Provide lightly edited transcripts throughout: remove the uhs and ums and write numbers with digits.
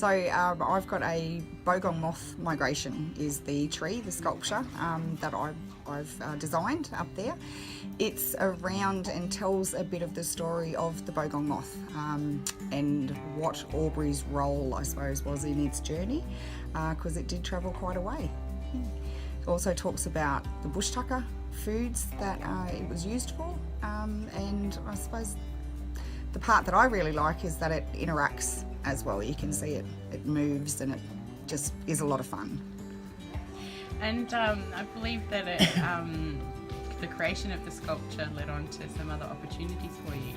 So I've got a bogong moth migration is the tree, the sculpture that I've designed up there. It's around and tells a bit of the story of the bogong moth and what Albury's role, I suppose, was in its journey, because it did travel quite a way. It also talks about the bush tucker foods that it was used for, and I suppose the part that I really like is that it interacts as well. You can see it moves, and it just is a lot of fun. And I believe that the creation of the sculpture led on to some other opportunities for you.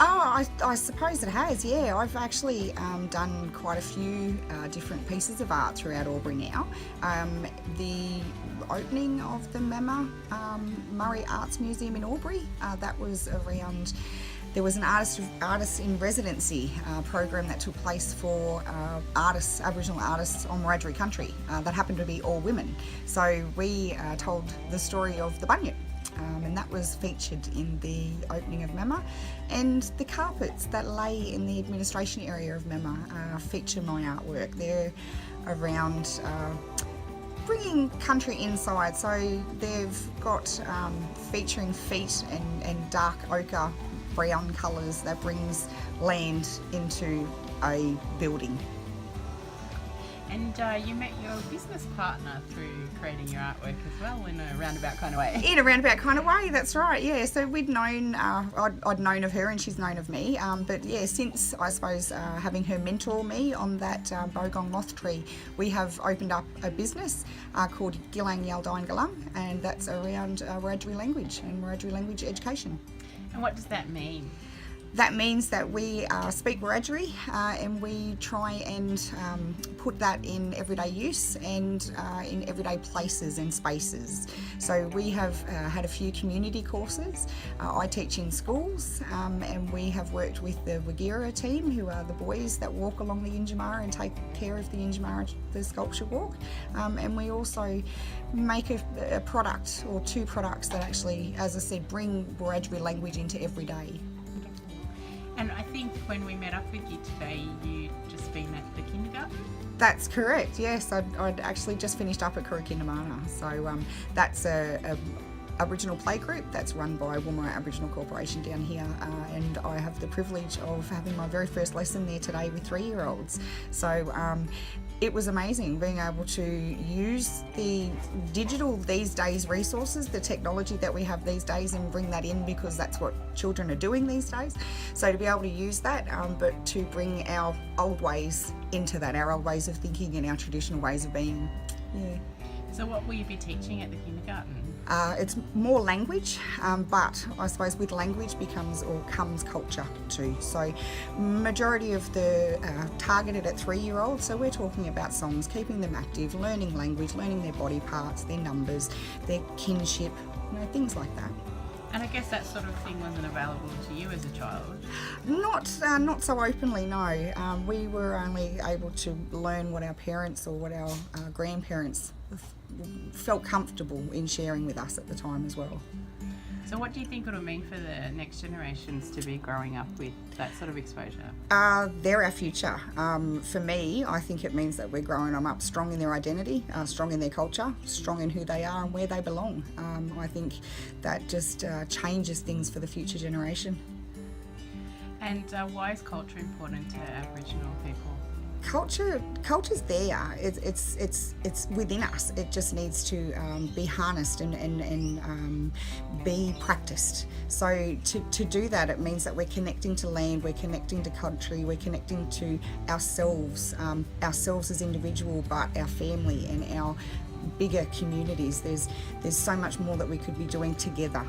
Oh, I suppose it has, yeah. I've actually done quite a few different pieces of art throughout Albury now. The opening of the Mama Murray Arts Museum in Albury, that was around. There was an artist in residency program that took place for Aboriginal artists on Wiradjuri country that happened to be all women. So we told the story of the bunyip. And that was featured in the opening of Mema, and the carpets that lay in the administration area of Mema feature my artwork. They're around bringing country inside, so they've got featuring feet and dark ochre brown colours that brings land into a building. And you met your business partner through creating your artwork as well, in a roundabout kind of way. In a roundabout kind of way, that's right, yeah. So we'd known, I'd known of her and she's known of me, but yeah, since I suppose having her mentor me on that bogong moth tree, we have opened up a business called Gilang Yaldine Galang, and that's around Wiradjuri language and Wiradjuri language education. And what does that mean? That means that we speak Wiradjuri and we try and put that in everyday use and in everyday places and spaces. So we have had a few community courses. I teach in schools and we have worked with the Wagira team, who are the boys that walk along the Yinjamara and take care of the Yinjamara, the sculpture walk. And we also make a product or two products that actually, as I said, bring Wiradjuri language into every day. And I think when we met up with you today, you'd just been at the kindergarten? That's correct, yes. I'd actually just finished up at Kurukindamana. So that's a Aboriginal playgroup that's run by Woomera Aboriginal Corporation down here, and I have the privilege of having my very first lesson there today with 3-year-olds. So it was amazing being able to use the digital these days resources, the technology that we have these days, and bring that in, because that's what children are doing these days. So to be able to use that, but to bring our old ways into that, our old ways of thinking and our traditional ways of being. Yeah. So what will you be teaching at the kindergarten? It's more language, but I suppose with language comes culture too. So majority of the targeted at 3-year-olds, so we're talking about songs, keeping them active, learning language, learning their body parts, their numbers, their kinship, things like that. And I guess that sort of thing wasn't available to you as a child? Not so openly, no. We were only able to learn what our parents or what our grandparents felt comfortable in sharing with us at the time as well. So what do you think it'll mean for the next generations to be growing up with that sort of exposure? They're our future. For me, I think it means that we're growing them up strong in their identity, strong in their culture, strong in who they are and where they belong. I think that just changes things for the future generation. And why is culture important to Aboriginal people? Culture's there. It's within us. It just needs to be harnessed and be practiced. So to do that, it means that we're connecting to land, we're connecting to country, we're connecting to ourselves as individual, but our family and our bigger communities. There's so much more that we could be doing together.